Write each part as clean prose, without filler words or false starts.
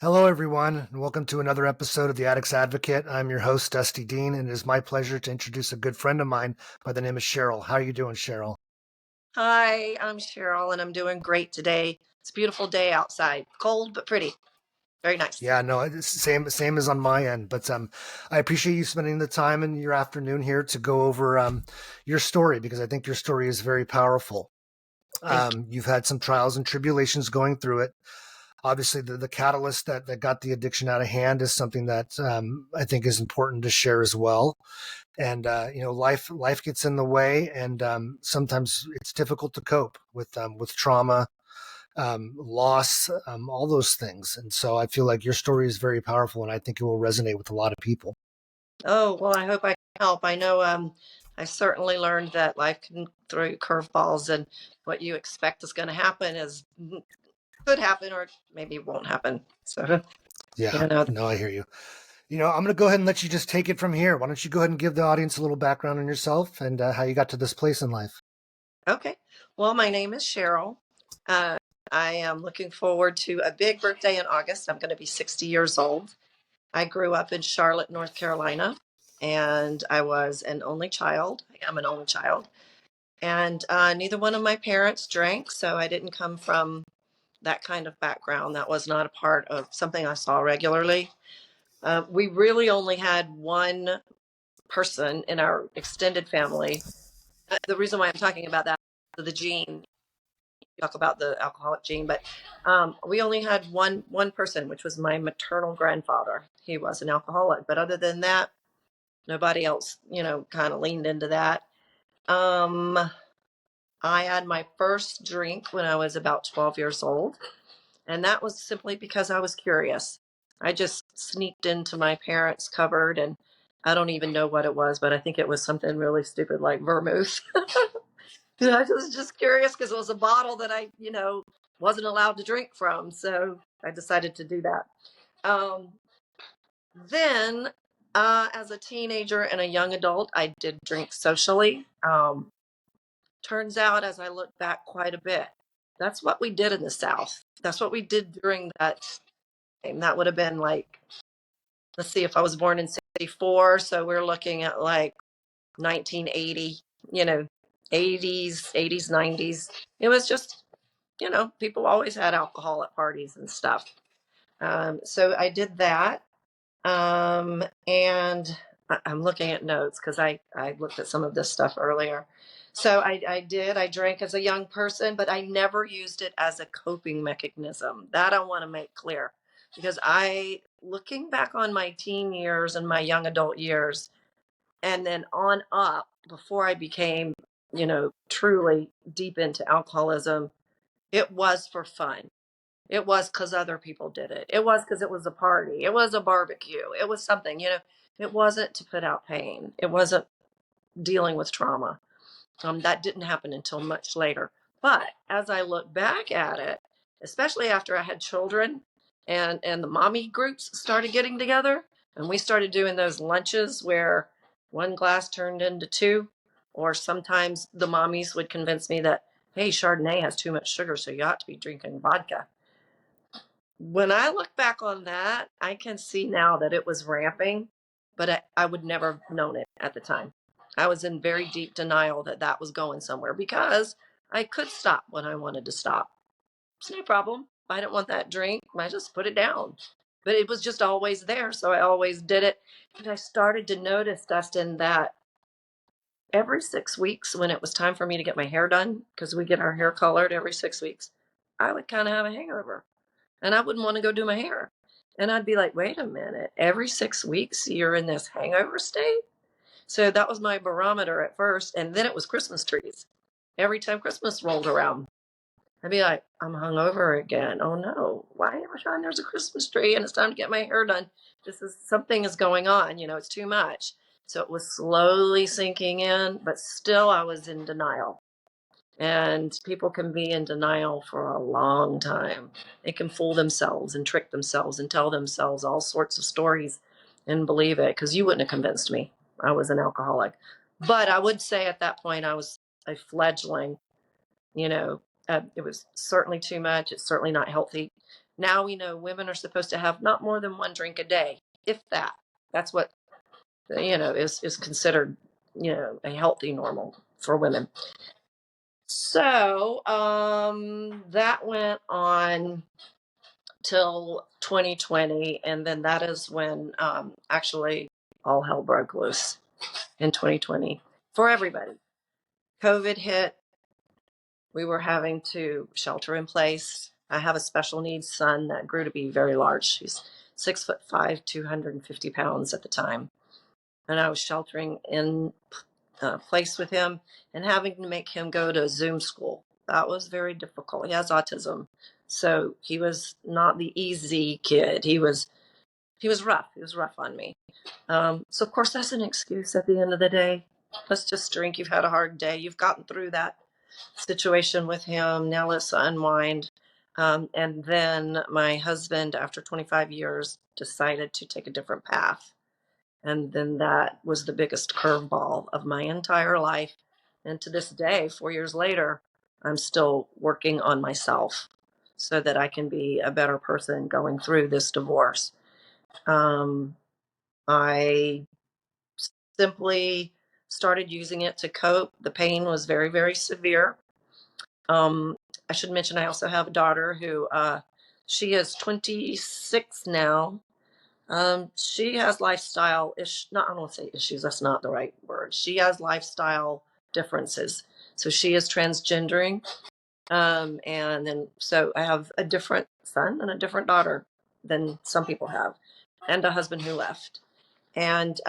Hello, everyone, and welcome to another episode of The Addict's Advocate. I'm your host, Dusty Dean, and it is my pleasure to introduce a good friend of mine by the name of Cheryl. How are you doing, Cheryl? Hi, I'm Cheryl, and I'm doing great today. It's a beautiful day outside. Cold, but pretty. Very nice. Yeah, no, it's same as on my end. But I appreciate you spending the time in your afternoon here to go over your story because I think your story is very powerful. Thank You've had some trials and tribulations going through it. Obviously, the catalyst that got the addiction out of hand is something that I think is important to share as well. And life gets in the way, and sometimes it's difficult to cope with trauma, loss, all those things. And so I feel like your story is very powerful, and I think it will resonate with a lot of people. Oh, well, I hope I can help. I know I certainly learned that life can throw you curveballs, and what you expect is going to happen could happen, or maybe it won't happen. So, Yeah, you know, no, I hear you. I'm going to go ahead and let you just take it from here. Why don't you go ahead and give the audience a little background on yourself and how you got to this place in life? okay. Well, my name is Cheryl. Uh, I am looking forward to a big birthday in August. I'm going to be 60 years old. I grew up in Charlotte, North Carolina, and I was an only child. I am an only child. And neither one of my parents drank, so I didn't come from that kind of background. That was not a part of something I saw regularly. We really only had one person in our extended family. The reason why I'm talking about that, the gene, talk about the alcoholic gene, but we only had one person, which was my maternal grandfather. He was an alcoholic, but other than that, nobody else, kind of leaned into that. Um, I had my first drink when I was about 12 years old, and that was simply because I was curious. I just sneaked into my parents' cupboard, and I don't even know what it was, but I think it was something really stupid like vermouth. I was just curious because it was a bottle that I wasn't allowed to drink from, so I decided to do that. Um, then, as a teenager and a young adult, I did drink socially. Turns out, as I look back quite a bit, that's what we did in the South. That's what we did during that time. That would have been like, let's see, if I was born in 64, so we're looking at like 1980, you know, 80s, 90s. It was just, people always had alcohol at parties and stuff. So I did that. And I'm looking at notes because I looked at some of this stuff earlier. So I drank as a young person, but I never used it as a coping mechanism. That I want to make clear because looking back on my teen years and my young adult years, and then on up before I became, truly deep into alcoholism, it was for fun. It was because other people did it. It was because it was a party. It was a barbecue. It was something, it wasn't to put out pain. It wasn't dealing with trauma. That didn't happen until much later. But as I look back at it, especially after I had children and the mommy groups started getting together and we started doing those lunches where one glass turned into two, or sometimes the mommies would convince me that, hey, Chardonnay has too much sugar, so you ought to be drinking vodka. When I look back on that, I can see now that it was ramping, but I would never have known it at the time. I was in very deep denial that that was going somewhere because I could stop when I wanted to stop. It's no problem. If I didn't want that drink, I just put it down. But it was just always there, so I always did it. And I started to notice, Dustin, that every 6 weeks when it was time for me to get my hair done, because we get our hair colored every 6 weeks, I would kind of have a hangover and I wouldn't want to go do my hair. And I'd be like, wait a minute, every 6 weeks you're in this hangover state? So that was my barometer at first. And then it was Christmas trees. Every time Christmas rolled around, I'd be like, I'm hungover again. Oh no, why every time there's a Christmas tree and it's time to get my hair done? Something is going on, it's too much. So it was slowly sinking in, but still I was in denial. And people can be in denial for a long time. They can fool themselves and trick themselves and tell themselves all sorts of stories and believe it, because you wouldn't have convinced me I was an alcoholic. But I would say at that point I was a fledgling. It was certainly too much. It's certainly not healthy. Now we know women are supposed to have not more than one drink a day, if that. That's what, is considered, a healthy normal for women. So that went on till 2020, and then that is when actually all hell broke loose in 2020 for everybody. COVID hit. We were having to shelter in place. I have a special needs son that grew to be very large. He's 6'5", 250 pounds at the time. And I was sheltering in place with him and having to make him go to Zoom school. That was very difficult. He has autism. So he was not the easy kid. He was rough. He was rough on me. So of course that's an excuse at the end of the day. Let's just drink. You've had a hard day. You've gotten through that situation with him. Now let's unwind. And then my husband, after 25 years, decided to take a different path. And then that was the biggest curveball of my entire life. And to this day, 4 years later, I'm still working on myself so that I can be a better person going through this divorce. I simply started using it to cope. The pain was very, very severe. I should mention I also have a daughter who she is 26 now. She has lifestyle not, I don't want to say issues, that's not the right word. She has lifestyle differences. So she is transgendering. And then so I have a different son and a different daughter than some people have, and a husband who left. And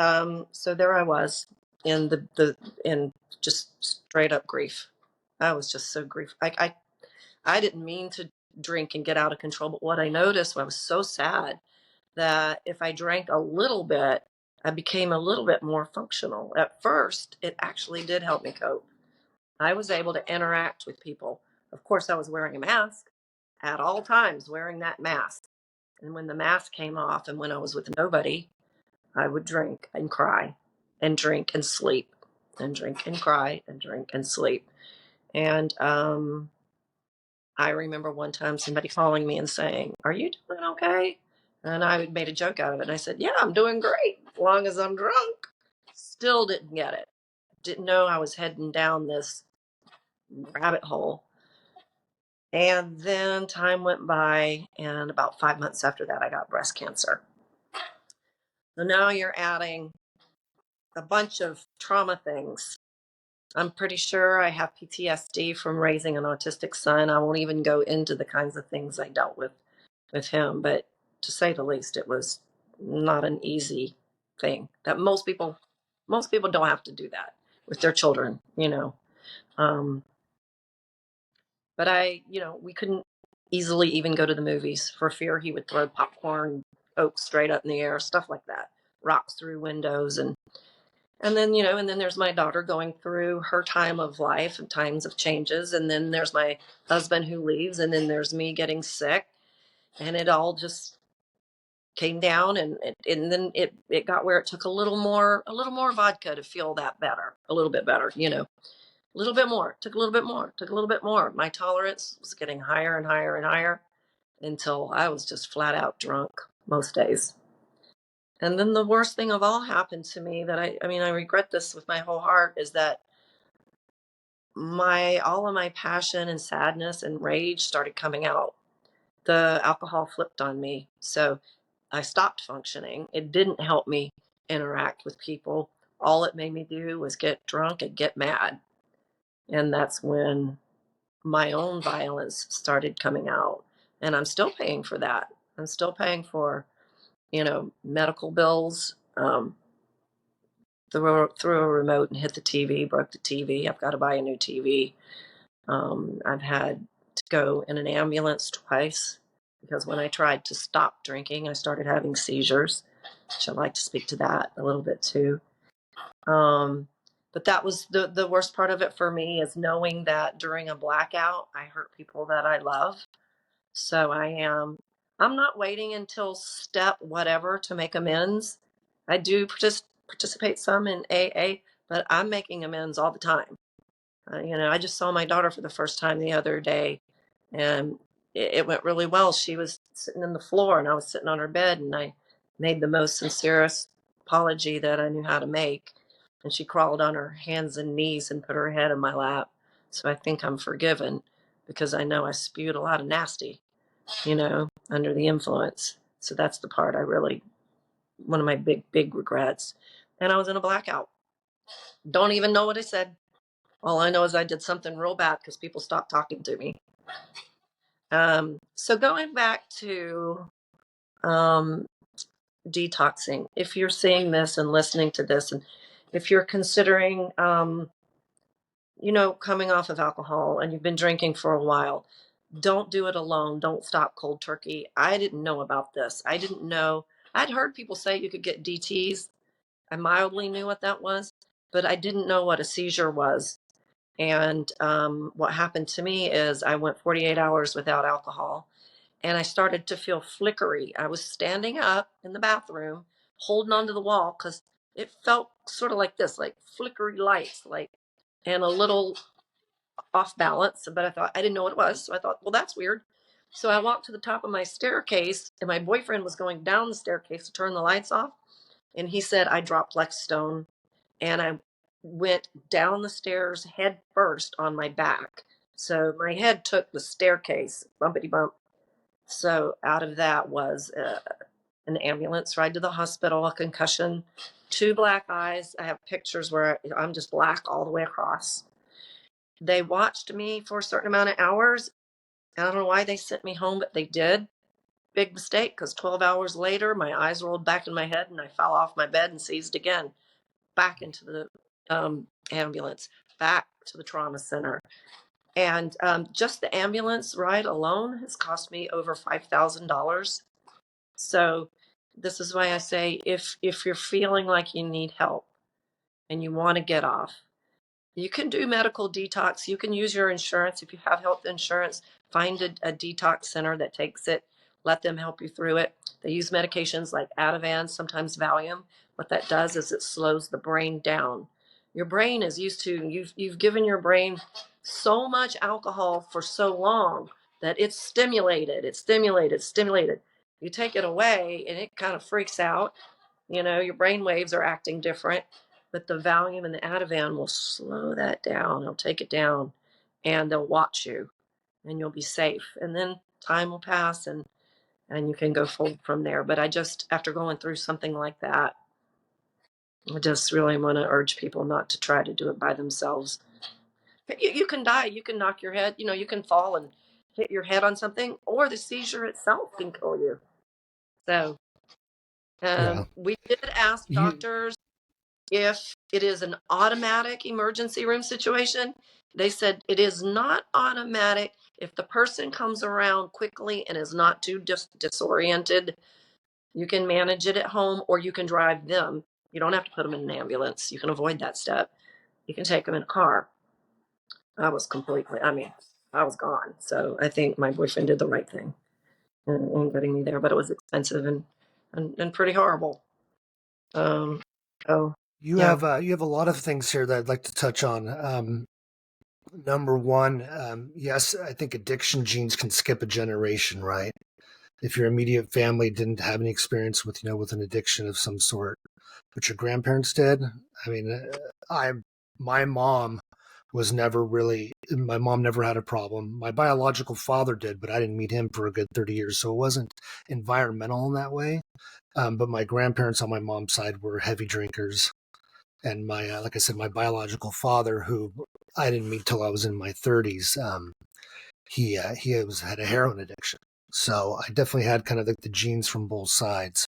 so there I was in in just straight up grief. I was just so grief. I didn't mean to drink and get out of control, but what I noticed, I was so sad that if I drank a little bit, I became a little bit more functional. At first, it actually did help me cope. I was able to interact with people. Of course, I was wearing a mask at all times, wearing that mask. And when the mask came off and when I was with nobody, I would drink and cry and drink and sleep and drink and cry and drink and sleep. And I remember one time somebody calling me and saying, "Are you doing okay?" And I made a joke out of it. And I said, "Yeah, I'm doing great as long as I'm drunk." Still didn't get it. Didn't know I was heading down this rabbit hole. And then time went by, and about 5 months after that, I got breast cancer. So now you're adding a bunch of trauma things. I'm pretty sure I have PTSD from raising an autistic son. I won't even go into the kinds of things I dealt with him, but to say the least, it was not an easy thing. That most people don't have to do that with their children. Um, but we couldn't easily even go to the movies for fear he would throw popcorn, Coke straight up in the air, stuff like that, rocks through windows, and then there's my daughter going through her time of life and times of changes. And then there's my husband who leaves. And then there's me getting sick. And it all just came down. And then it got where it took a little more vodka to feel that better, a little bit better, a little bit more, took a little bit more, took a little bit more. My tolerance was getting higher and higher and higher until I was just flat out drunk most days. And then the worst thing of all happened to me that I regret this with my whole heart is that all of my passion and sadness and rage started coming out. The alcohol flipped on me. So I stopped functioning. It didn't help me interact with people. All it made me do was get drunk and get mad. And that's when my own violence started coming out. And I'm still paying for that. I'm still paying for, medical bills. Threw a remote and hit the TV, broke the TV. I've got to buy a new TV. I've had to go in an ambulance twice because when I tried to stop drinking, I started having seizures, which I'd like to speak to that a little bit too. But that was the worst part of it for me, is knowing that during a blackout, I hurt people that I love. So I'm not waiting until step whatever to make amends. I do participate some in AA, but I'm making amends all the time. I just saw my daughter for the first time the other day, and it went really well. She was sitting in the floor and I was sitting on her bed, and I made the most sincerest apology that I knew how to make. And she crawled on her hands and knees and put her head in my lap. So I think I'm forgiven, because I know I spewed a lot of nasty, under the influence. So that's the part I really, one of my big, big regrets. And I was in a blackout. Don't even know what I said. All I know is I did something real bad because people stopped talking to me. So going back to um, detoxing, if you're seeing this and listening to this, and if you're considering, coming off of alcohol and you've been drinking for a while, don't do it alone. Don't stop cold turkey. I didn't know about this. I didn't know. I'd heard people say you could get DTs. I mildly knew what that was, but I didn't know what a seizure was. And what happened to me is I went 48 hours without alcohol, and I started to feel flickery. I was standing up in the bathroom, holding onto the wall, because it felt sort of like this, like flickery lights, like, and a little off balance. But I didn't know what it was. So I thought, well, that's weird. So I walked to the top of my staircase, and my boyfriend was going down the staircase to turn the lights off. And he said I dropped like stone, and I went down the stairs head first on my back. So my head took the staircase, bumpity bump. So out of that was an ambulance ride to the hospital, a concussion, 2 black eyes. I have pictures where I'm just black all the way across. They watched me for a certain amount of hours. I don't know why they sent me home, but they did. Big mistake, because 12 hours later, my eyes rolled back in my head and I fell off my bed and seized again. Back into the ambulance, back to the trauma center. And just the ambulance ride alone has cost me over $5,000. So this is why I say, if you're feeling like you need help and you want to get off, you can do medical detox. You can use your insurance. If you have health insurance, find a detox center that takes it. Let them help you through it. They use medications like Amends, sometimes Valium. What that does is it slows the brain down. Your brain is used to, you've given your brain so much alcohol for so long that it's stimulated. You take it away and it kind of freaks out. Your brain waves are acting different, but the Valium and the Ativan will slow that down. They'll take it down, and they'll watch you, and you'll be safe. And then time will pass, and you can go forward from there. But I just, after going through something like that, I just really want to urge people not to try to do it by themselves. You can die. You can knock your head. You can fall and hit your head on something, or the seizure itself can kill you. So Yeah. we did ask You, doctors if it is an automatic emergency room situation. They said it is not automatic. If the person comes around quickly and is not too disoriented, you can manage it at home, or you can drive them. You don't have to put them in an ambulance. You can avoid that step. You can take them in a car. I was gone. So I think my boyfriend did the right thing in getting me there, but it was expensive and pretty horrible. Oh, yeah. you have a lot of things here that I'd like to touch on. Number one, yes, I think addiction genes can skip a generation, right? If your immediate family didn't have any experience with, with an addiction of some sort, but your grandparents did. I mean, my mom was never really, my mom never had a problem. My biological father did, but I didn't meet him for a good 30 years. So it wasn't environmental in that way. But my grandparents on my mom's side were heavy drinkers. And my, like I said, my biological father, who I didn't meet till I was in my 30s, had a heroin addiction. So I definitely had kind of like the genes from both sides.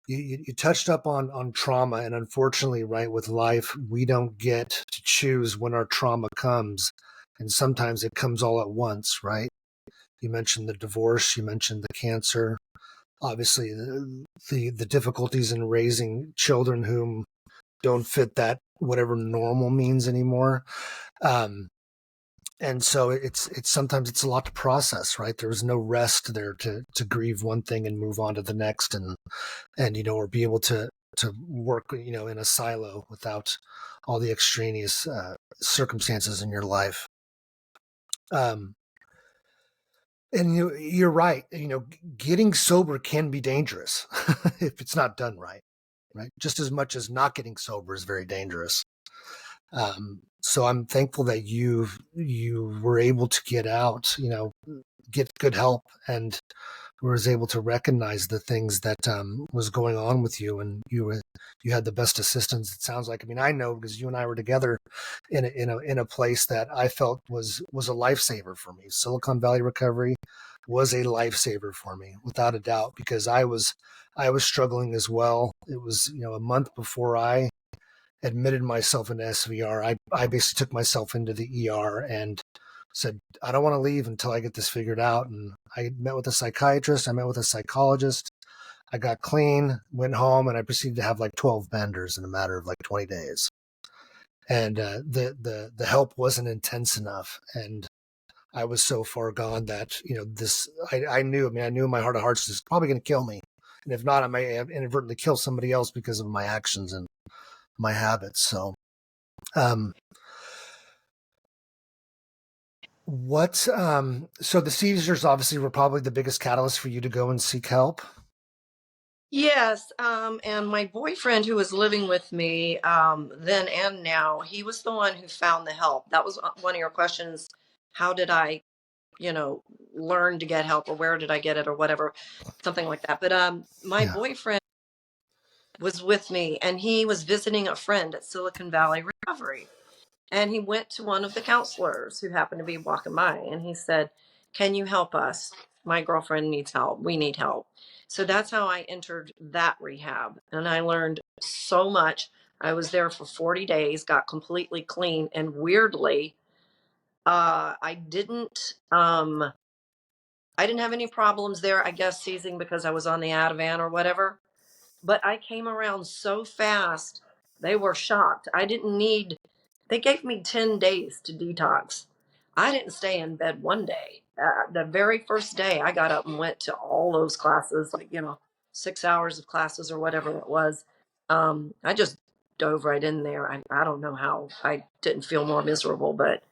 You touched up on trauma, and unfortunately, right, with life, we don't get to choose when our trauma comes, and sometimes it comes all at once, right? You mentioned the divorce, you mentioned the cancer, obviously the difficulties in raising children whom don't fit that whatever normal means anymore. Um, and so it's sometimes it's a lot to process, right? There's no rest there to grieve one thing and move on to the next, and or be able to work in a silo without all the extraneous circumstances in your life. Um, And you're right. Getting sober can be dangerous if it's not done right. Right. Just as much as not getting sober is very dangerous. So I'm thankful that you were able to get out, get good help, and was able to recognize the things that was going on with you, and you had the best assistance. It sounds like. I mean, I know because you and I were together in a place that I felt was a lifesaver for me. Silicon Valley recovery was a lifesaver for me, without a doubt, because I was struggling as well. It was a month before I admitted myself into SVR. I basically took myself into the ER and said, I don't want to leave until I get this figured out. And I met with a psychiatrist. I met with a psychologist. I got clean, went home, and I proceeded to have like 12 benders in a matter of like 20 days. And the help wasn't intense enough. And I was so far gone that, I knew, I knew in my heart of hearts, this is probably going to kill me. And if not, I may have inadvertently kill somebody else because of my actions and my habits. So, um, so the seizures obviously were probably the biggest catalyst for you to go and seek help. Yes, and my boyfriend who was living with me then and now, he was the one who found the help. That was one of your questions. How did I, learn to get help, or where did I get it, or whatever, something like that. But my Yeah. boyfriend was with me, and he was visiting a friend at Silicon Valley Recovery. And he went to one of the counselors who happened to be walking by, and he said, "Can you help us? My girlfriend needs help. We need help." So that's how I entered that rehab. And I learned so much. I was there for 40 days, got completely clean. And weirdly, I didn't have any problems there, I guess, seizing because I was on the Ativan or whatever. But I came around so fast, they were shocked. They gave me 10 days to detox. I didn't stay in bed one day. The very first day, I got up and went to all those classes, like, 6 hours of classes or whatever it was. I just dove right in there. I don't know how I didn't feel more miserable, but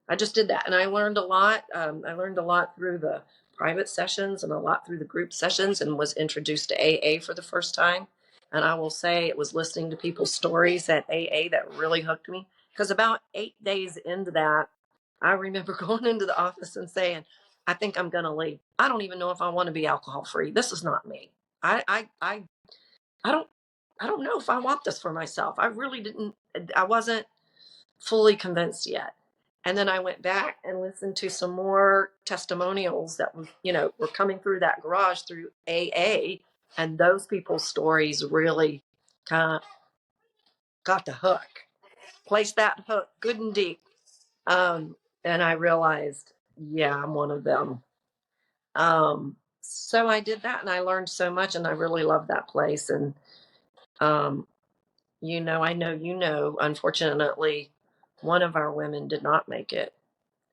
I just did that, and I learned a lot. I learned a lot through the private sessions and a lot through the group sessions, and was introduced to AA for the first time. And I will say it was listening to people's stories at AA that really hooked me. Because about 8 days into that, I remember going into the office and saying, "I think I'm going to leave. I don't even know if I want to be alcohol free. This is not me. I, I, I, I don't, I don't know if I want this for myself. I really didn't. I wasn't fully convinced yet." And then I went back and listened to some more testimonials that were coming through that garage through AA, and those people's stories really kind of got the hook, placed that hook good and deep. And I realized, yeah, I'm one of them. So I did that, and I learned so much, and I really loved that place. And um, I know unfortunately, one of our women did not make it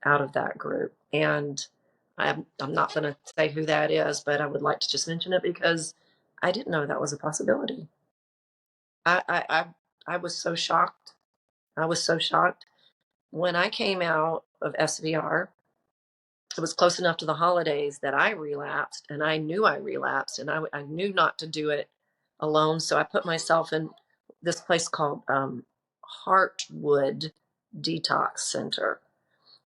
out of that group. And I'm not going to say who that is, but I would like to just mention it because I didn't know that was a possibility. I, I, I, I was so shocked. I was so shocked. When I came out of SVR, it was close enough to the holidays that I relapsed, and I knew I relapsed, and I knew not to do it alone. So I put myself in this place called Heartwood Detox Center.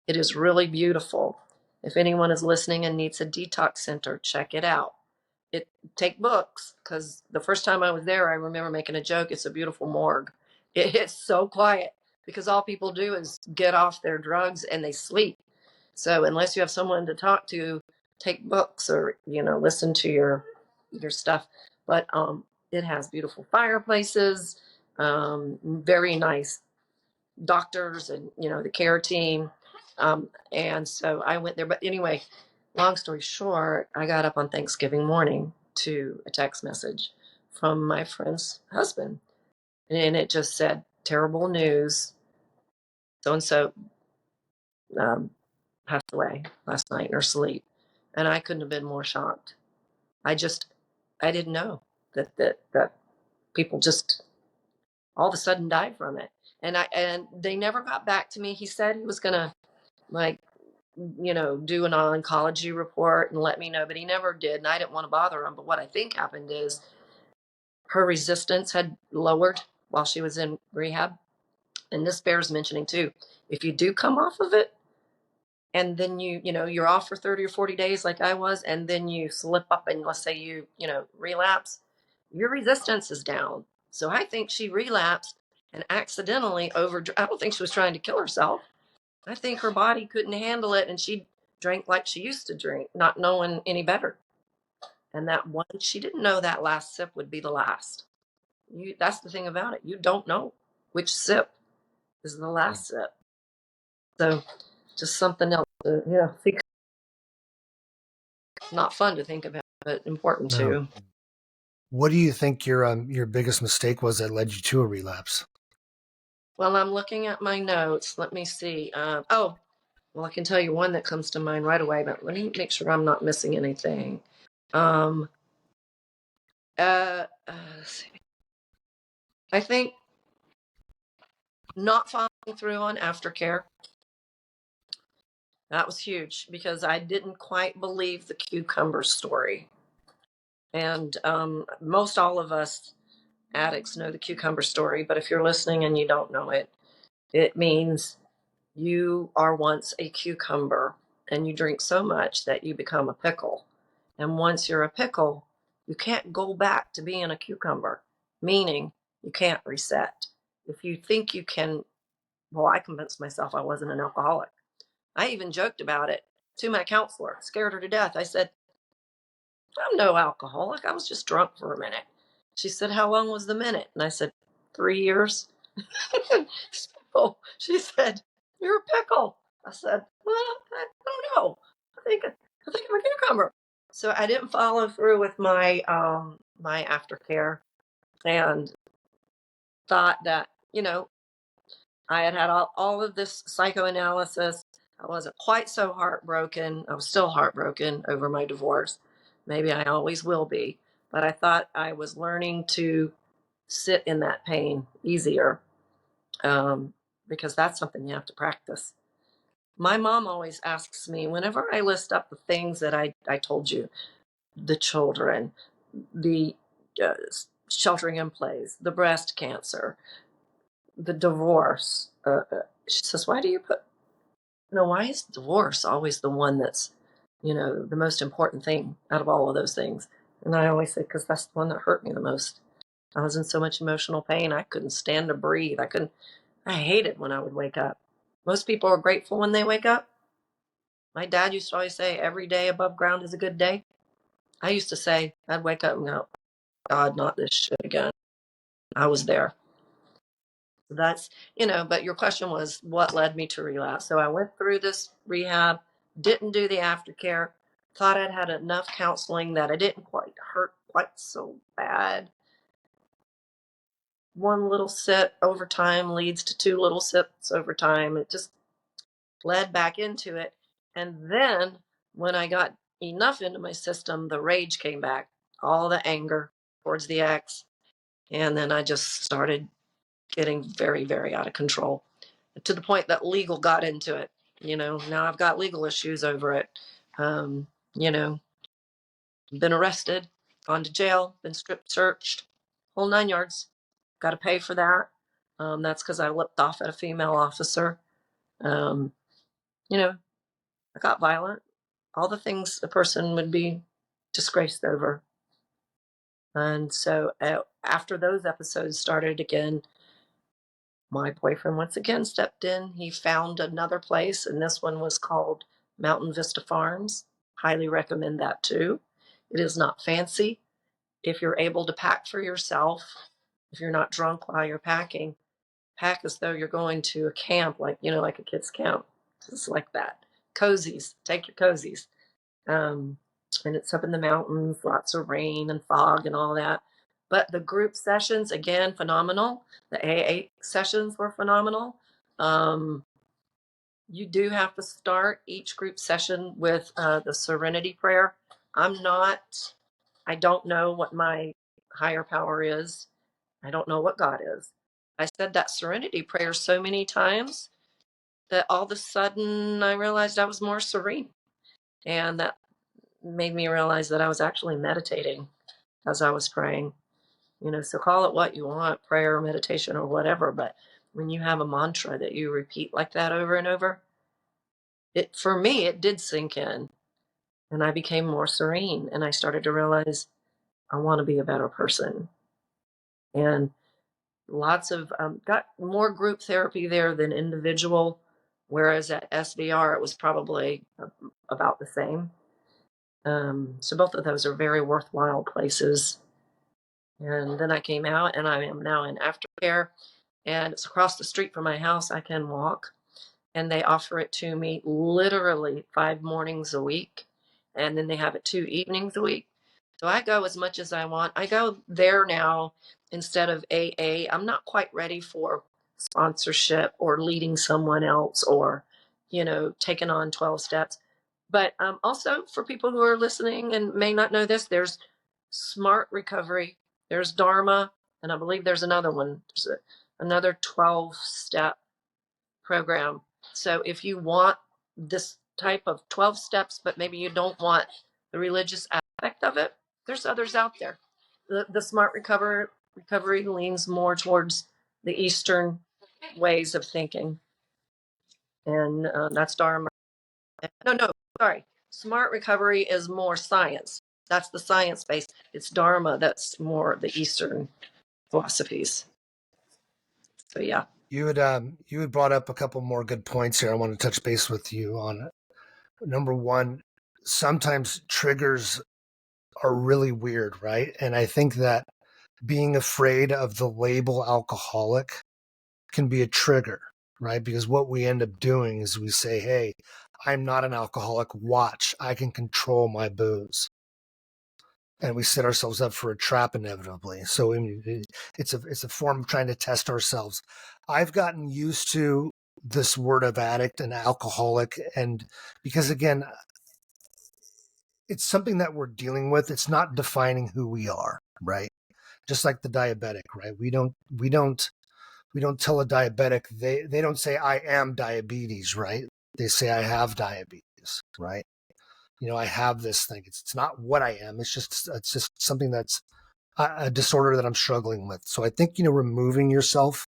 It is really beautiful. If anyone is listening and needs a detox center, check it out. Take books, because the first time I was there, I remember making a joke. It's a beautiful morgue. It's so quiet because all people do is get off their drugs and they sleep. So unless you have someone to talk to, take books or listen to your stuff. But it has beautiful fireplaces, very nice doctors, and the care team. And so I went there. But anyway, long story short, I got up on Thanksgiving morning to a text message from my friend's husband, and it just said, "Terrible news, so and so passed away last night in her sleep." And I couldn't have been more shocked. I didn't know that people just all of a sudden died from it. And they never got back to me. He said he was gonna, like, do an oncology report and let me know, but he never did, and I didn't want to bother him. But what I think happened is her resistance had lowered while she was in rehab. And this bears mentioning too. If you do come off of it, and then you're off for 30 or 40 days like I was, and then you slip up and let's say you relapse, your resistance is down. So I think she relapsed and accidentally I don't think she was trying to kill herself. I think her body couldn't handle it and she drank like she used to drink, not knowing any better. And that one, she didn't know that last sip would be the last. That's the thing about it. You don't know which sip is the last sip. So just something else to think. Not fun to think about, but important No. too. What do you think your biggest mistake was that led you to a relapse? Well, I'm looking at my notes. Let me see. Oh, well, I can tell you one that comes to mind right away, but let me make sure I'm not missing anything. Um, let's see. I think not following through on aftercare. That was huge because I didn't quite believe the cucumber story. And most all of us addicts know the cucumber story, but if you're listening and you don't know it, it means you are once a cucumber and you drink so much that you become a pickle. And once you're a pickle, you can't go back to being a cucumber, meaning you can't reset. If you think you can, well, I convinced myself I wasn't an alcoholic. I even joked about it to my counselor, scared her to death. I said, I'm no alcoholic. I was just drunk for a minute. She said, how long was the minute? And I said, 3 years. So she said, you're a pickle. I said, well, I don't know. I think I'm a cucumber. So I didn't follow through with my aftercare and thought that, I had all of this psychoanalysis. I wasn't quite so heartbroken. I was still heartbroken over my divorce. Maybe I always will be. But I thought I was learning to sit in that pain easier, because that's something you have to practice. My mom always asks me, whenever I list up the things that I told you, the children, the uh, sheltering in place, the breast cancer, the divorce. She says, why do you put, why is divorce always the one that's, the most important thing out of all of those things? And I always say, because that's the one that hurt me the most. I was in so much emotional pain. I couldn't stand to breathe. I hated when I would wake up. Most people are grateful when they wake up. My dad used to always say, every day above ground is a good day. I used to say, I'd wake up and go, God, not this shit again. I was there. That's, but your question was what led me to relapse. So I went through this rehab, didn't do the aftercare, thought I'd had enough counseling that I didn't quite hurt quite so bad. One little sip over time leads to two little sips over time. It just led back into it. And then when I got enough into my system, the rage came back, all the anger towards the ex. And then I just started getting very, very out of control to the point that legal got into it. Now I've got legal issues over it. Um, you know, been arrested, gone to jail, been strip searched, whole 9 yards. Got to pay for that. That's because I lipped off at a female officer. Um, I got violent. All the things a person would be disgraced over. And so after those episodes started again, my boyfriend once again stepped in. He found another place, and this one was called Mountain Vista Farms. Highly recommend that too. It is not fancy. If you're able to pack for yourself, if you're not drunk while you're packing, pack as though you're going to a camp, like a kid's camp. It's like that. Cozies. Take your cozies. Um, and it's up in the mountains, lots of rain and fog and all that. But the group sessions, again, phenomenal. The AA sessions were phenomenal. You do have to start each group session with the serenity prayer. I don't know what my higher power is. I don't know what God is. I said that serenity prayer so many times that all of a sudden I realized I was more serene. And that made me realize that I was actually meditating as I was praying. So call it what you want, prayer, meditation, or whatever. But when you have a mantra that you repeat like that over and over, for me, it did sink in, and I became more serene. And I started to realize I want to be a better person. And lots of, got more group therapy there than individual, whereas at SVR, it was probably about the same. So both of those are very worthwhile places. And then I came out, and I am now in aftercare, and it's across the street from my house. I can walk, and they offer it to me literally 5 mornings a week, and then they have it 2 evenings a week. So I go as much as I want. I go there now instead of AA. I'm not quite ready for sponsorship or leading someone else or, taking on 12 steps. But also for people who are listening and may not know this, there's Smart Recovery, there's Dharma, and I believe there's another one. There's another 12-step program. So if you want this type of 12 steps, but maybe you don't want the religious aspect of it, there's others out there. The Smart Recovery leans more towards the Eastern ways of thinking, and that's Dharma. No, sorry. Smart Recovery is more science. That's the science base. It's Dharma that's more the Eastern philosophies. So yeah. You had brought up a couple more good points here. I want to touch base with you on. Number one, sometimes triggers are really weird, right? And I think that being afraid of the label alcoholic can be a trigger, right? Because what we end up doing is we say, hey, I'm not an alcoholic. Watch, I can control my booze. And we set ourselves up for a trap inevitably. So it's a form of trying to test ourselves. I've gotten used to this word of addict and alcoholic, and because again, it's something that we're dealing with. It's not defining who we are, right? Just like the diabetic, right? We don't tell a diabetic, they don't say I am diabetes, right? They say I have diabetes, right? I have this thing. It's not what I am. It's just something that's a disorder that I'm struggling with. So I think, removing yourself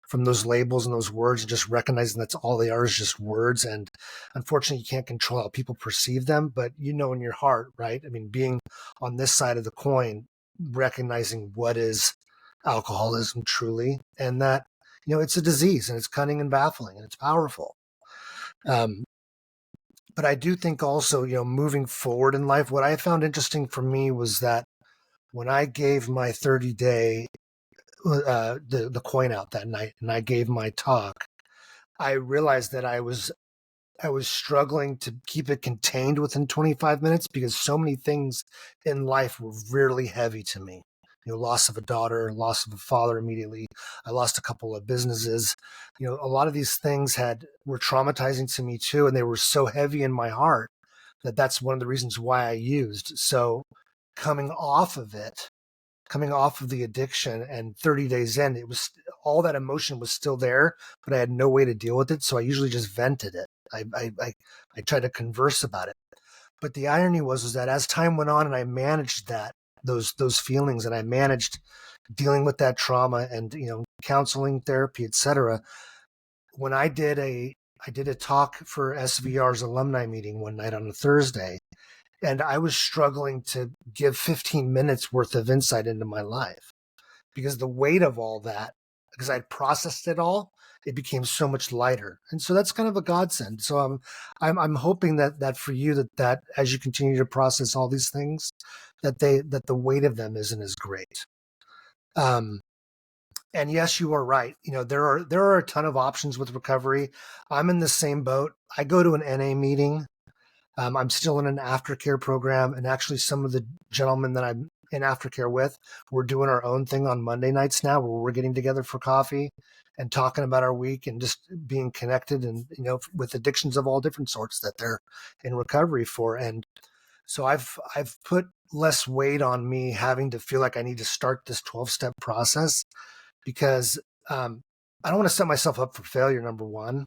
from those labels and those words and just recognizing that's all they are is just words. And unfortunately, you can't control how people perceive them, but in your heart, right? I mean, being on this side of the coin, recognizing what is alcoholism truly, and that, it's a disease and it's cunning and baffling and it's powerful. But I do think also, moving forward in life, what I found interesting for me was that when I gave my 30-day, the coin out that night, and I gave my talk, I realized that I was struggling to keep it contained within 25 minutes because so many things in life were really heavy to me. Loss of a daughter, loss of a father immediately. I lost a couple of businesses. A lot of these things were traumatizing to me too, and they were so heavy in my heart that's one of the reasons why I used. So coming off of the addiction, and 30 days in, it was all that emotion was still there, but I had no way to deal with it. So I usually just vented it. I tried to converse about it. But the irony was that as time went on and I managed those feelings, and I managed dealing with that trauma and, counseling, therapy, etc. When I did a talk for SVR's alumni meeting one night on a Thursday, and I was struggling to give 15 minutes worth of insight into my life because the weight of all that, because I'd processed it all, it became so much lighter. And so that's kind of a godsend. So I'm hoping that for you, that as you continue to process all these things, that the weight of them isn't as great. And yes, you are right. There are a ton of options with recovery. I'm in the same boat. I go to an NA meeting. I'm still in an aftercare program, and actually some of the gentlemen that I'm in aftercare with, we're doing our own thing on Monday nights now, where we're getting together for coffee and talking about our week and just being connected, and with addictions of all different sorts that they're in recovery for. And so I've put less weight on me having to feel like I need to start this 12-step process, because I don't want to set myself up for failure, number one.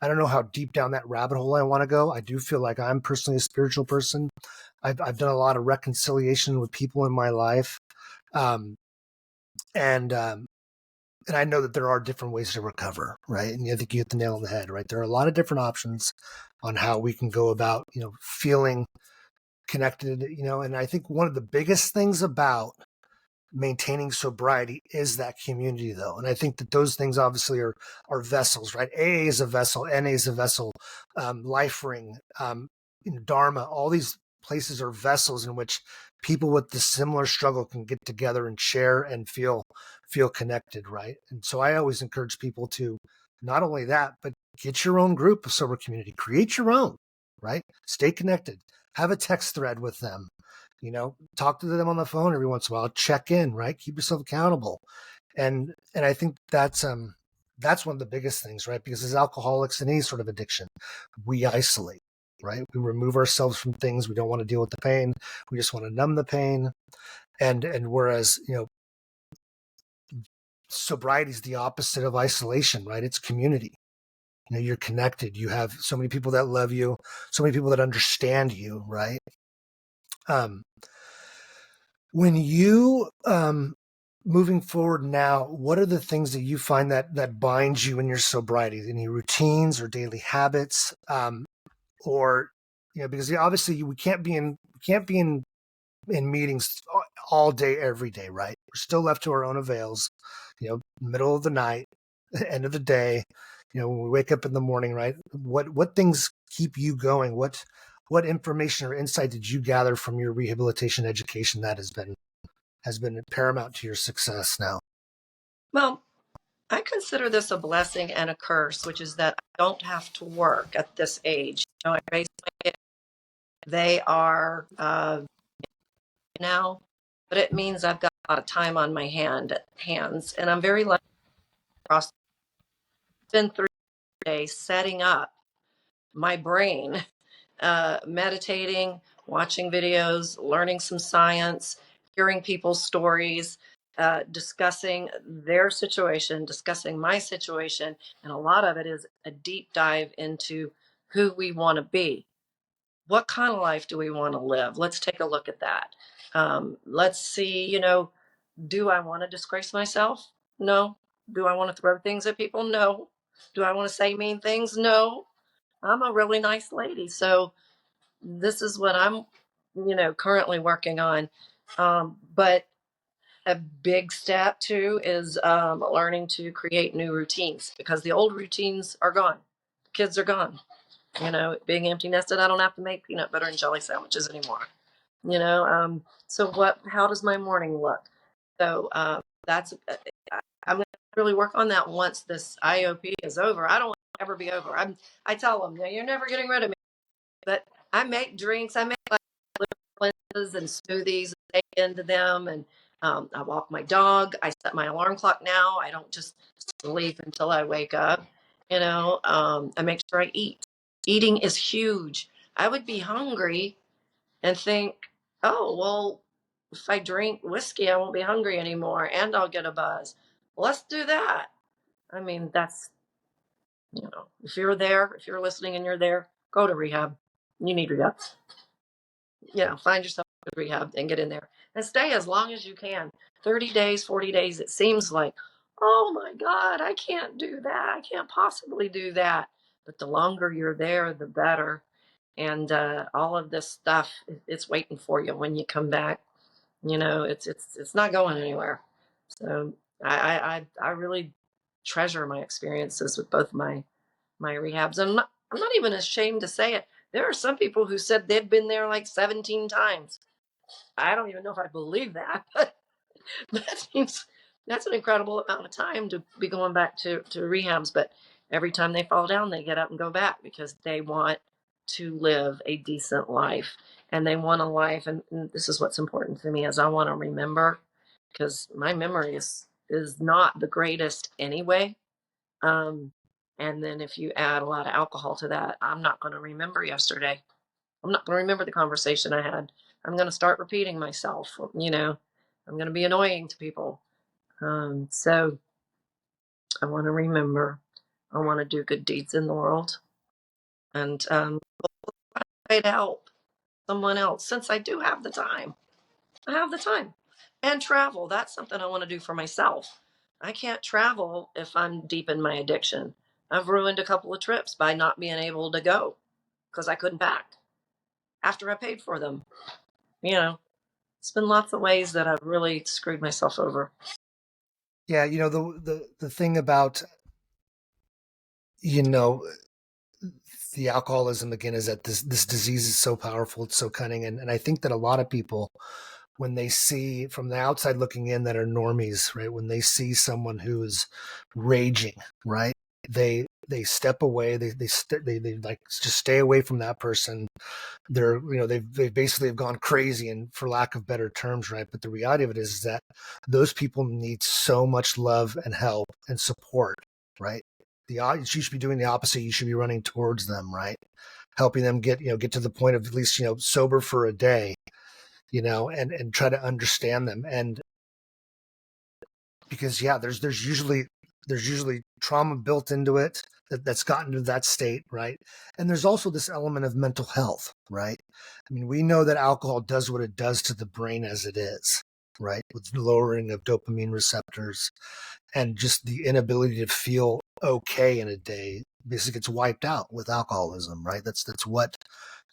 I don't know how deep down that rabbit hole I want to go. I do feel like I'm personally a spiritual person. I've done a lot of reconciliation with people in my life. Um, and, um, and I know that there are different ways to recover, right? And I think you hit the nail on the head, right? There are a lot of different options on how we can go about, feeling connected, and I think one of the biggest things about maintaining sobriety is that community, though. And I think that those things obviously are vessels, right? AA is a vessel, NA is a vessel, Life Ring, Dharma, all these places are vessels in which people with the similar struggle can get together and share and feel connected, right? And so I always encourage people to not only that, but get your own group of sober community, create your own, right? Stay connected, have a text thread with them, talk to them on the phone every once in a while, check in, right? Keep yourself accountable. And I think that's one of the biggest things, right? Because as alcoholics in any sort of addiction, we isolate, right? We remove ourselves from things. We don't want to deal with the pain. We just want to numb the pain. And whereas, sobriety is the opposite of isolation, right? It's community. You're connected. You have so many people that love you, so many people that understand you, right? When you moving forward now, what are the things that you find that binds you in your sobriety? Any routines or daily habits, or because obviously we can't be in meetings all day every day, right? We're still left to our own avails. Middle of the night, end of the day. When we wake up in the morning, right? What things keep you going? What information or insight did you gather from your rehabilitation education that has been paramount to your success now? Well, I consider this a blessing and a curse, which is that I don't have to work at this age. I raised my kids. They are now, but it means I've got a lot of time on my hands, and I'm very lucky. Across, been 3 days setting up my brain, meditating, watching videos, learning some science, hearing people's stories, discussing their situation, discussing my situation. And a lot of it is a deep dive into who we want to be. What kind of life do we want to live? Let's take a look at that. Let's see, do I want to disgrace myself? No. Do I want to throw things at people? No. Do I want to say mean things? No. I'm a really nice lady. So this is what I'm, currently working on. But a big step too is learning to create new routines because the old routines are gone. Kids are gone. Being empty nested, I don't have to make peanut butter and jelly sandwiches anymore. So how does my morning look? So that's, I'm going to really work on that once this IOP is over. I don't want to ever be over. I tell them, you're never getting rid of me. But I make drinks. I make like cleanses and smoothies, and take into them, and I walk my dog. I set my alarm clock now. I don't just sleep until I wake up. I make sure I eat. Eating is huge. I would be hungry and think, oh well, if I drink whiskey, I won't be hungry anymore, and I'll get a buzz. Well, let's do that. I mean, that's if you're there, if you're listening and you're there, go to rehab. You need rehab. Find yourself a rehab and get in there and stay as long as you can. 30 days, 40 days, it seems like, oh my God, I can't do that. I can't possibly do that. But the longer you're there, the better. And all of this stuff, it's waiting for you when you come back. It's not going anywhere. So I really treasure my experiences with both my rehabs. I'm not even ashamed to say it. There are some people who said they'd been there like 17 times. I don't even know if I believe that, but that seems that's an incredible amount of time to be going back to rehabs. But every time they fall down, they get up and go back because they want to live a decent life, and they want a life. And this is what's important to me is I want to remember because my memory is not the greatest anyway. Um, and then if you add a lot of alcohol to that, I'm not going to remember yesterday. I'm not going to remember the conversation I had. I'm going to start repeating myself. I'm going to be annoying to people. So I want to remember. I want to do good deeds in the world, and try to help someone else since I do have the time. I have the time. And travel, that's something I want to do for myself. I can't travel if I'm deep in my addiction. I've ruined a couple of trips by not being able to go because I couldn't pack after I paid for them. You know, it's been lots of ways that I've really screwed myself over. Yeah, the thing about you know the alcoholism again is that this disease is so powerful, it's so cunning, and I think that a lot of people, when they see from the outside looking in that are normies, right, when they see someone who's raging, right, they step away, they like just stay away from that person. They're they basically have gone crazy, and for lack of better terms, right, but the reality of it is that those people need so much love and help and support, right. You should be doing the opposite. You should be running towards them, right, helping them get to the point of at least sober for a day, and try to understand them. And because there's usually trauma built into it that's gotten to that state, right? And there's also this element of mental health, right? I mean, we know that alcohol does what it does to the brain as it is, right? With lowering of dopamine receptors and just the inability to feel okay in a day basically gets wiped out with alcoholism, right? That's what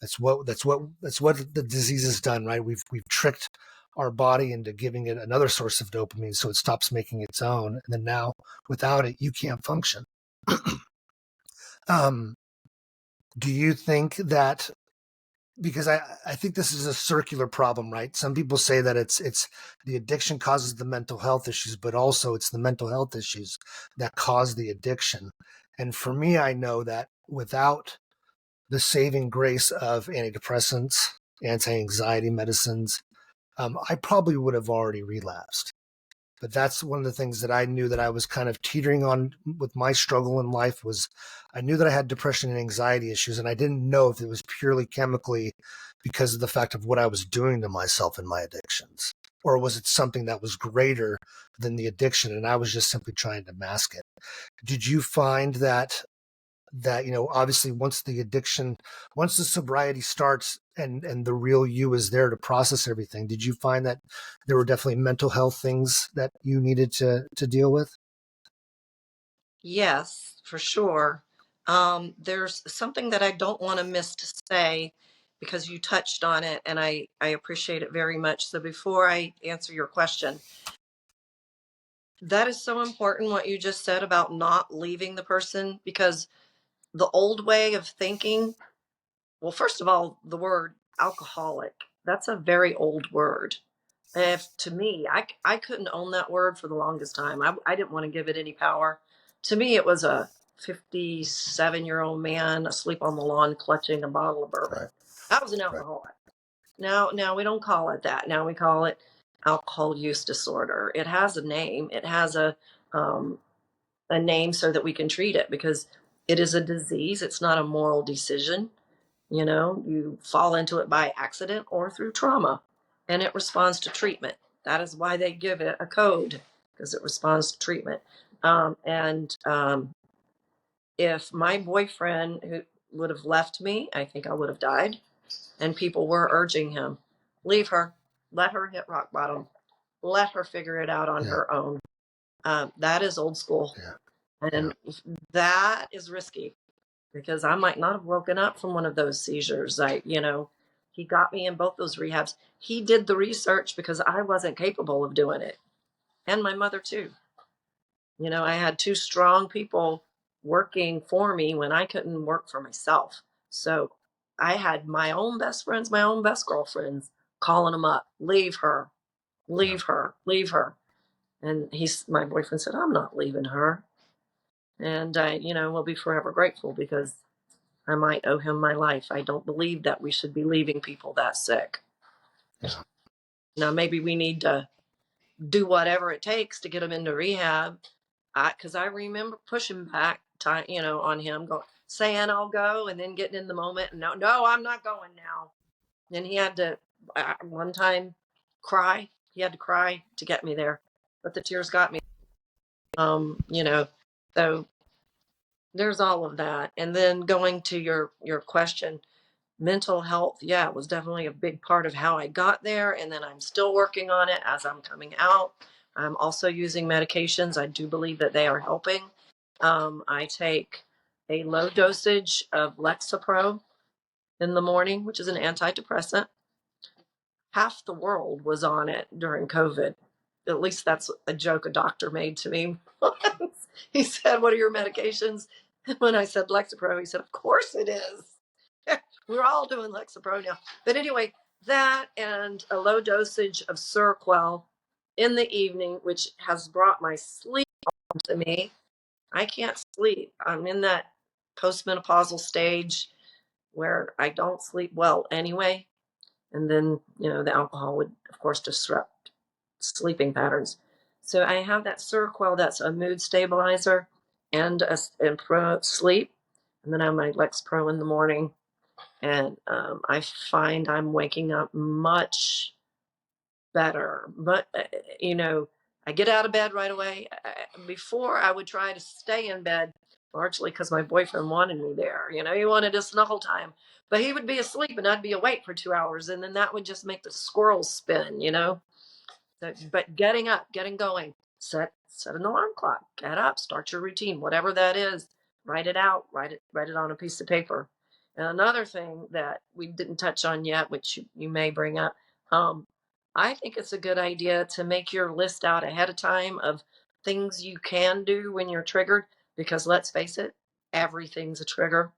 the disease has done, right? We've tricked our body into giving it another source of dopamine so it stops making its own, and then now without it you can't function. um, do you think that, because I think this is a circular problem, right? Some people say that it's the addiction causes the mental health issues, but also it's the mental health issues that cause the addiction. And for me, I know that without the saving grace of antidepressants, anti-anxiety medicines, I probably would have already relapsed. But that's one of the things that I knew that I was kind of teetering on with my struggle in life. Was I knew that I had depression and anxiety issues, and I didn't know if it was purely chemically because of the fact of what I was doing to myself in my addictions, or was it something that was greater than the addiction and I was just simply trying to mask it. Did you find that obviously once the sobriety starts and the real you is there to process everything, did you find that there were definitely mental health things that you needed to deal with? Yes, for sure. There's something that I don't want to miss to say because you touched on it and I appreciate it very much. So before I answer your question, that is so important what you just said about not leaving the person because the old way of thinking, well, first of all, the word alcoholic, that's a very old word. If to me, I couldn't own that word for the longest time. I didn't want to give it any power. To me, it was a 57-year-old man asleep on the lawn clutching a bottle of bourbon. Right. I was an Right. alcoholic. Now we don't call it that. Now we call it alcohol use disorder. It has a name. It has um, a name so that we can treat it because it is a disease. It's not a moral decision. You fall into it by accident or through trauma, and it responds to treatment. That is why they give it a code because it responds to treatment. And if my boyfriend who would have left me, I think I would have died. And people were urging him, leave her, let her hit rock bottom, let her figure it out on Yeah. her own. That is old school. Yeah. Yeah. And that is risky because I might not have woken up from one of those seizures. He got me in both those rehabs. He did the research because I wasn't capable of doing it. And my mother too. I had two strong people working for me when I couldn't work for myself. So I had my own best friends, my own best girlfriends calling them up, leave her, Yeah. leave her, leave her. And my boyfriend said, I'm not leaving her. And I, will be forever grateful because I might owe him my life. I don't believe that we should be leaving people that sick. Yeah. Now, maybe we need to do whatever it takes to get him into rehab. Because I remember pushing back, on him, saying I'll go, and then getting in the moment. No, no, I'm not going now. And he had to one time cry. He had to cry to get me there, but the tears got me. You know, so there's all of that. And then going to your question, mental health, yeah, it was definitely a big part of how I got there. And then I'm still working on it as I'm coming out. I'm also using medications. I do believe that they are helping. I take a low dosage of Lexapro in the morning, which is an antidepressant. Half the world was on it during COVID. At least that's a joke a doctor made to me. He said, "What are your medications?" And when I said Lexapro, he said, "Of course it is." We're all doing Lexapro now. But anyway, that and a low dosage of Seroquel in the evening, which has brought my sleep to me. I can't sleep. I'm in that postmenopausal stage where I don't sleep well anyway. And then, the alcohol would, of course, disrupt sleeping patterns. So I have that Seroquel that's a mood stabilizer and pro sleep. And then I have my Lexapro in the morning. And I find I'm waking up much better. But, I get out of bed right away. Before, I would try to stay in bed, largely because my boyfriend wanted me there. He wanted a snuggle time. But he would be asleep and I'd be awake for 2 hours. And then that would just make the squirrels spin. But getting up, getting going, set an alarm clock, get up, start your routine, whatever that is, write it out, write it on a piece of paper. And another thing that we didn't touch on yet, which you may bring up, I think it's a good idea to make your list out ahead of time of things you can do when you're triggered, because let's face it, everything's a trigger.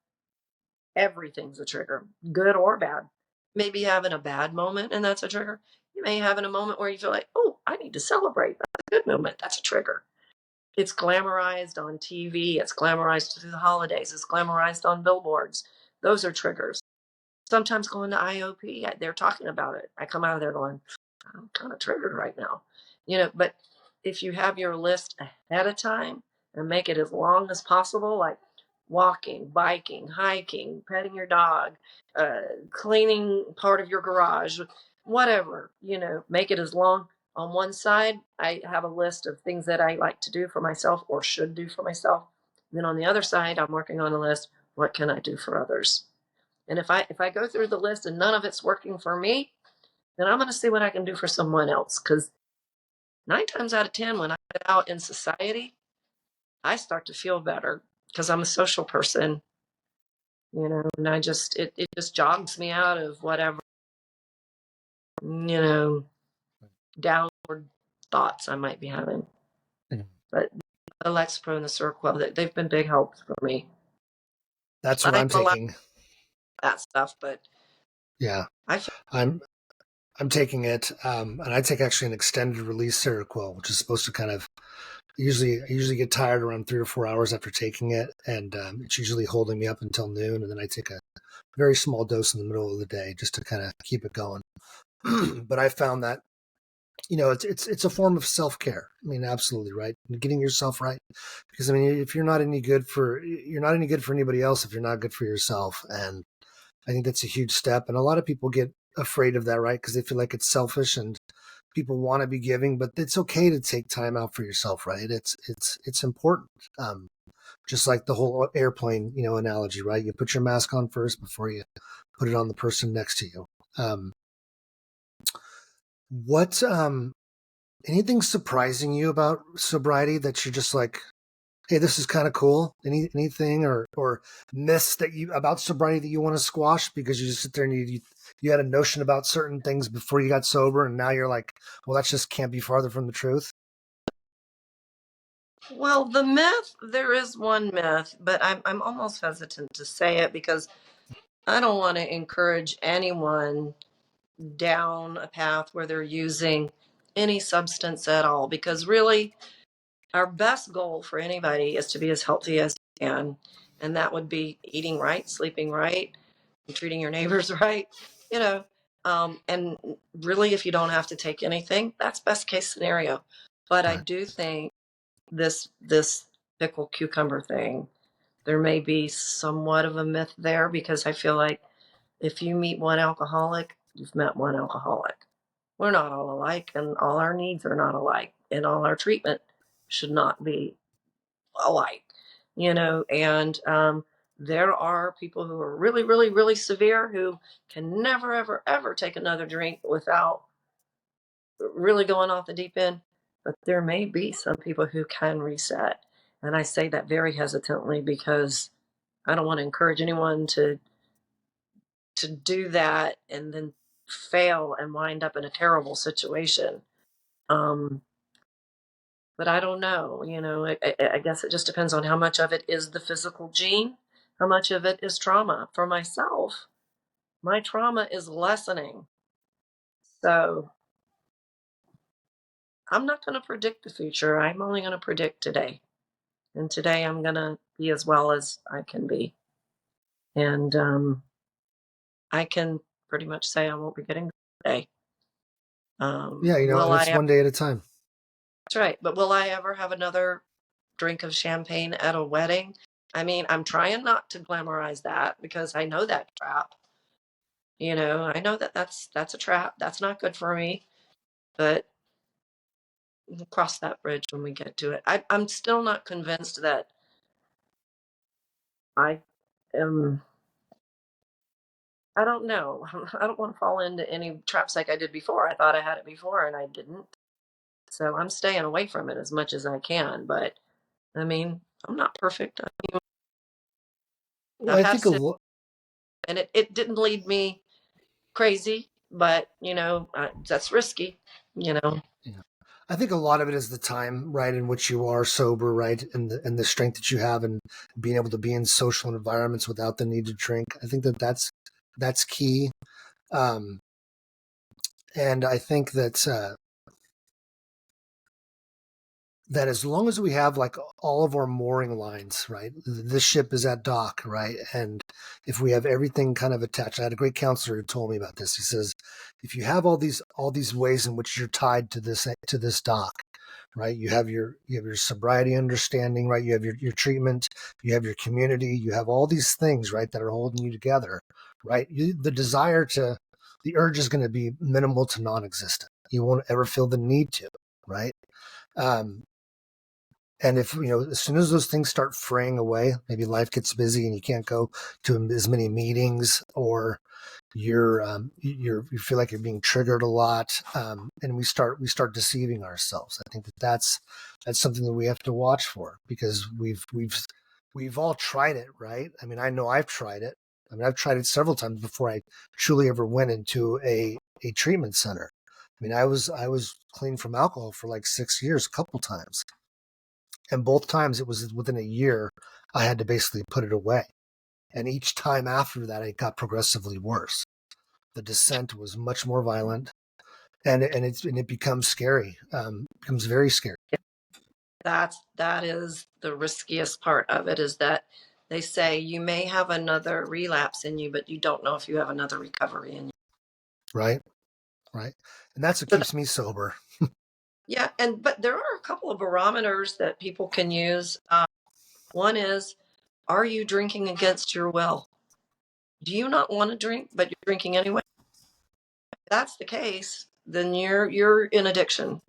Everything's a trigger, good or bad. Maybe having a bad moment, and that's a trigger. You may have in a moment where you feel like, oh, I need to celebrate. That's a good moment. That's a trigger. It's glamorized on TV. It's glamorized through the holidays. It's glamorized on billboards. Those are triggers. Sometimes going to IOP, they're talking about it. I come out of there going, I'm kind of triggered right now. But if you have your list ahead of time and make it as long as possible, like walking, biking, hiking, petting your dog, cleaning part of your garage, whatever, make it as long. On one side, I have a list of things that I like to do for myself or should do for myself. Then on the other side, I'm working on a list. What can I do for others? And if I go through the list and none of it's working for me, then I'm going to see what I can do for someone else. Because 9 times out of 10, when I get out in society, I start to feel better because I'm a social person, and it just jogs me out of whatever, downward thoughts I might be having. Yeah. But the Lexapro and the Seroquel, they've been big helps for me. That's what I I'm know a lot taking. of that stuff, but Yeah, I feel I'm taking it, and I take actually an extended release Seroquel, which is supposed to kind of I usually get tired around 3 or 4 hours after taking it, and it's usually holding me up until noon, and then I take a very small dose in the middle of the day just to kind of keep it going. But I found that it's a form of self-care. I mean, absolutely right, getting yourself right, because I mean, if you're not any good for anybody else if you're not good for yourself, and I think that's a huge step. And a lot of people get afraid of that, right? Because they feel like it's selfish and people want to be giving, but it's okay to take time out for yourself, right? It's important. Just like the whole airplane, analogy, right? You put your mask on first before you put it on the person next to you. What anything surprising you about sobriety that you're just like, hey, this is kind of cool? Anything or myths that you about sobriety that you want to squash because you just sit there and you had a notion about certain things before you got sober, and now you're like, well, that just can't be farther from the truth. Well, the myth, there is one myth, but I'm almost hesitant to say it because I don't want to encourage anyone down a path where they're using any substance at all, because really our best goal for anybody is to be as healthy as you can, and that would be eating right, sleeping right, and treating your neighbors right, you know. And really, if you don't have to take anything, that's best case scenario. But I Right. do think this pickle cucumber thing, there may be somewhat of a myth there, because I feel like if you meet one alcoholic, you've met one alcoholic. We're not all alike, and all our needs are not alike, and all our treatment should not be alike. and there are people who are really, really, really severe who can never, ever, ever take another drink without really going off the deep end. But there may be some people who can reset. And I say that very hesitantly because I don't want to encourage anyone to do that and then fail and wind up in a terrible situation. Um, but I don't know, I guess it just depends on how much of it is the physical gene, how much of it is trauma. For myself, my trauma is lessening. So I'm not going to predict the future. I'm only going to predict today. And today I'm going to be as well as I can be. And I can pretty much say I won't be getting today. Yeah, Will and it's I? one day at a time. That's right. But will I ever have another drink of champagne at a wedding? I mean, I'm trying not to glamorize that because I know that trap. I know that that's a trap. That's not good for me. But we'll cross that bridge when we get to it. I'm still not convinced that I am. I don't know. I don't want to fall into any traps like I did before. I thought I had it before and I didn't. So I'm staying away from it as much as I can. But I mean, I'm not perfect. Well, I've I had think sin, and it didn't lead me crazy, but that's risky. yeah. I think a lot of it is the time, right, in which you are sober, right, and the strength that you have, and being able to be in social environments without the need to drink. I think that's key, um, and I think that as long as we have like all of our mooring lines, right, this ship is at dock, right, and if we have everything kind of attached. I had a great counselor who told me about this. He says, if you have all these ways in which you're tied to this dock, right, you have your sobriety understanding, right, you have your treatment, you have your community, you have all these things, right, that are holding you together, right. The urge is going to be minimal to non-existent. You won't ever feel the need to, right. um, and if, as soon as those things start fraying away, maybe life gets busy and you can't go to as many meetings, or you feel like you're being triggered a lot, and we start deceiving ourselves. I think that's something that we have to watch for, because we've all tried it, right? I mean, I know I've tried it. I mean, I've tried it several times before I truly ever went into a treatment center. I mean, I was clean from alcohol for like 6 years, a couple times. And both times it was within a year, I had to basically put it away. And each time after that, it got progressively worse. The descent was much more violent, and it becomes scary. Becomes very scary. That is the riskiest part of it, is that they say you may have another relapse in you, but you don't know if you have another recovery in you. Right, right, and that's what So keeps me sober. yeah, but there are a couple of barometers that people can use. One is, are you drinking against your will? Do you not want to drink, but you're drinking anyway? If that's the case, then you're in addiction,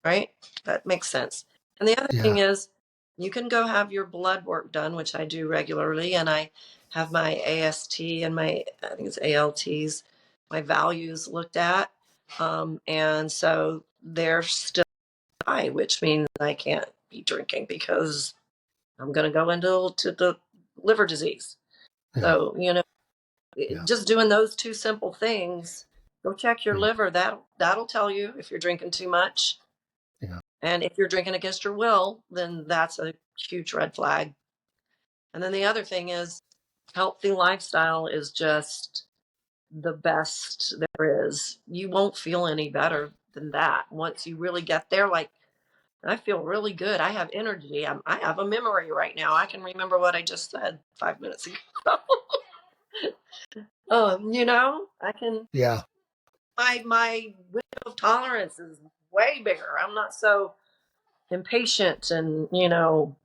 right? That makes sense. And the other Yeah, thing is, you can go have your blood work done, which I do regularly, and I have my AST and I think it's ALTs, my values looked at, and so they're still high, which means I can't be drinking because I'm going to go into the liver disease. yeah, So yeah, just doing those two simple things, go check your yeah, liver. That'll tell you if you're drinking too much. yeah, And if you're drinking against your will, then that's a huge red flag. And then the other thing is, healthy lifestyle is just the best there is. You won't feel any better than that once you really get there. Like, I feel really good. I have energy. I have a memory right now. I can remember what I just said 5 minutes ago. I can. yeah, My window of tolerance is way bigger. I'm not so impatient, and I'm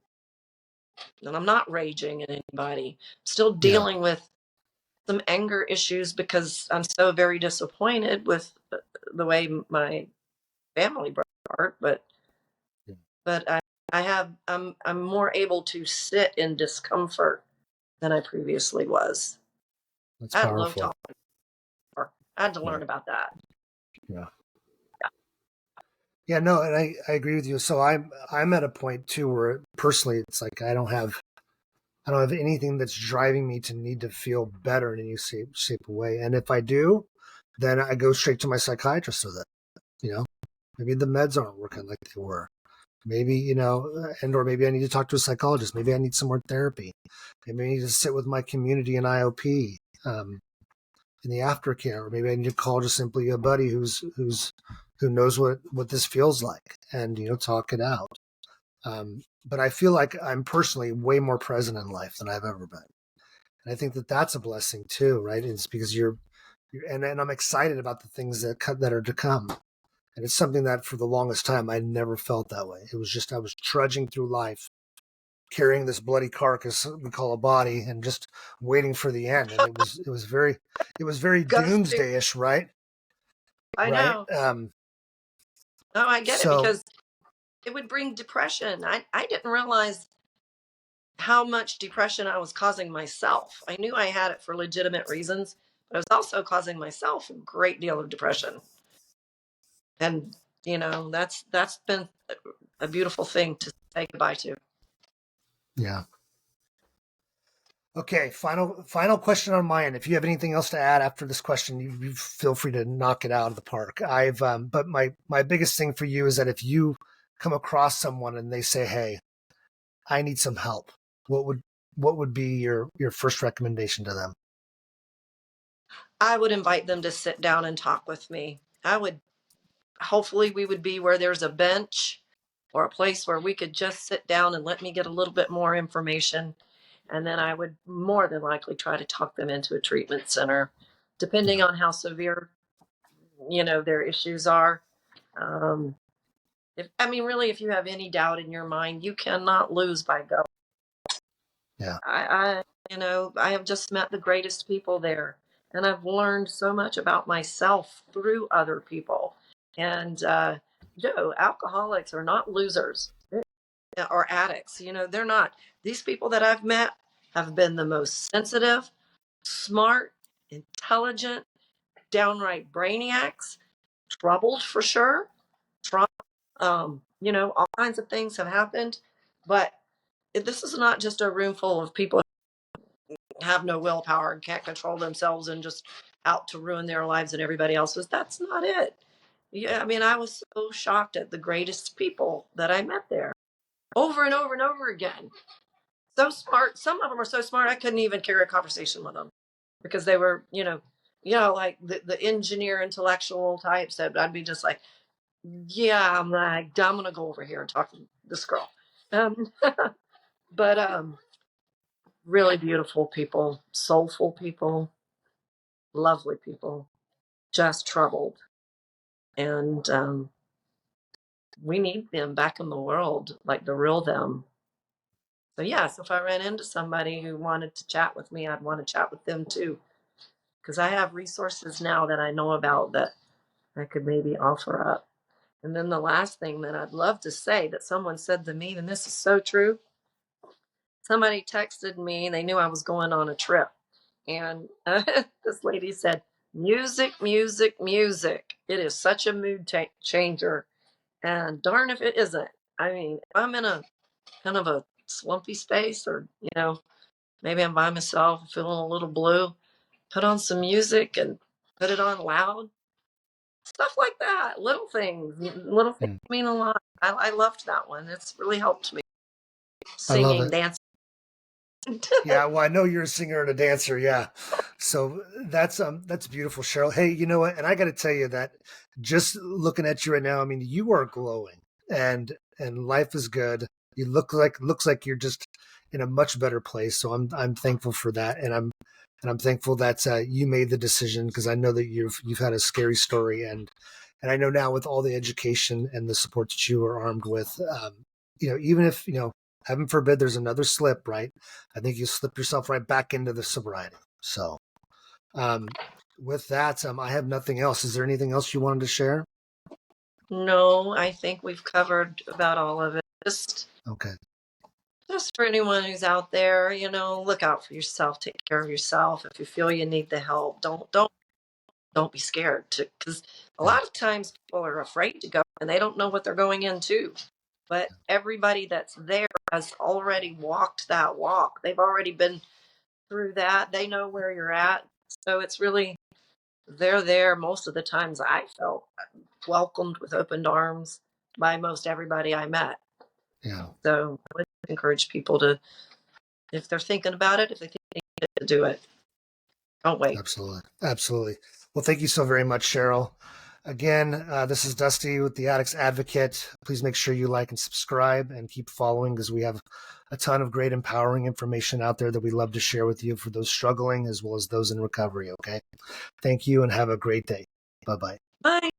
not raging at anybody. I'm still yeah, dealing with some anger issues because I'm so very disappointed with the way my family broke apart. But yeah. but I'm more able to sit in discomfort than I previously was. That's I love powerful. talking. I had to Yeah. learn about that. Yeah. Yeah, no, and I agree with you. So I'm at a point too where personally it's like I don't have anything that's driving me to need to feel better in any shape or way. And if I do, then I go straight to my psychiatrist with it. You know, maybe the meds aren't working like they were. Maybe, and or maybe I need to talk to a psychologist. Maybe I need some more therapy. Maybe I need to sit with my community in IOP, in the aftercare. Or maybe I need to call just simply a buddy who knows what this feels like, and talk it out. But I feel like I'm personally way more present in life than I've ever been. And I think that that's a blessing too, right? It's because and I'm excited about the things that are to come. And it's something that for the longest time, I never felt that way. It was just, I was trudging through life, carrying this bloody carcass we call a body and just waiting for the end. And it was very Disgusting. doomsday-ish, right? I Right. know. No, I get it So because it would bring depression. I didn't realize how much depression I was causing myself. I knew I had it for legitimate reasons, but I was also causing myself a great deal of depression. And that's been a beautiful thing to say goodbye to. yeah. Okay, final question on my end. If you have anything else to add after this question, you feel free to knock it out of the park. But my biggest thing for you is that if you come across someone and they say, "Hey, I need some help," what would be your first recommendation to them? I would invite them to sit down and talk with me. Hopefully we would be where there's a bench or a place where we could just sit down and let me get a little bit more information. And then I would more than likely try to talk them into a treatment center, depending Yeah, on how severe, their issues are. Um, really, if you have any doubt in your mind, you cannot lose by going. yeah, I have just met the greatest people there, and I've learned so much about myself through other people. And alcoholics are not losers or addicts. They're not. These people that I've met have been the most sensitive, smart, intelligent, downright brainiacs, troubled for sure. Trauma, all kinds of things have happened, but this is not just a room full of people have no willpower and can't control themselves and just out to ruin their lives and everybody else's. That's not it. Yeah, I was so shocked at the greatest people that I met there over and over and over again. So smart. Some of them are so smart I couldn't even carry a conversation with them because they were, like the engineer intellectual types that I'd be just like, yeah, I'm gonna go over here and talk to this girl. Um, but really beautiful people, soulful people, lovely people, just troubled. And we need them back in the world, like the real them. So, yeah, so if I ran into somebody who wanted to chat with me, I'd want to chat with them too. Because I have resources now that I know about that I could maybe offer up. And then the last thing that I'd love to say that someone said to me, and this is so true, somebody texted me, they knew I was going on a trip. And this lady said, music, music, music. It is such a mood changer. And darn if it isn't. If I'm in a kind of a slumpy space or, maybe I'm by myself, feeling a little blue, put on some music and put it on loud. Stuff like that. Little things mm. mean a lot. I loved that one. It's really helped me. I love Singing, it. dancing. Yeah, well, I know you're a singer and a dancer. Yeah, so that's beautiful, Cheryl. Hey, you know what? And I got to tell you that just looking at you right now, I mean, you are glowing, and life is good. You looks like you're just in a much better place. So I'm thankful for that, and I'm thankful that you made the decision because I know that you've had a scary story, and I know now with all the education and the support that you are armed with, even if heaven forbid there's another slip, right? I think you slip yourself right back into the sobriety. So, um, with that, I have nothing else. Is there anything else you wanted to share? No, I think we've covered about all of it. Just Okay. Just for anyone who's out there, look out for yourself, take care of yourself. If you feel you need the help, don't be scared to, because a Yeah. lot of times people are afraid to go and they don't know what they're going into. But everybody that's there has already walked that walk. They've already been through that. They know where you're at. So it's really, they're there most of the times. I felt welcomed with open arms by most everybody I met. Yeah. So I would encourage people to, if they're thinking about it, if they think they need to do it, don't wait. Absolutely. Absolutely. Well, thank you so very much, Cheryl. Again, this is Dusty with the Addict's Advocate. Please make sure you like and subscribe and keep following, because we have a ton of great empowering information out there that we love to share with you for those struggling as well as those in recovery. Okay. Thank you and have a great day. Bye-bye. Bye.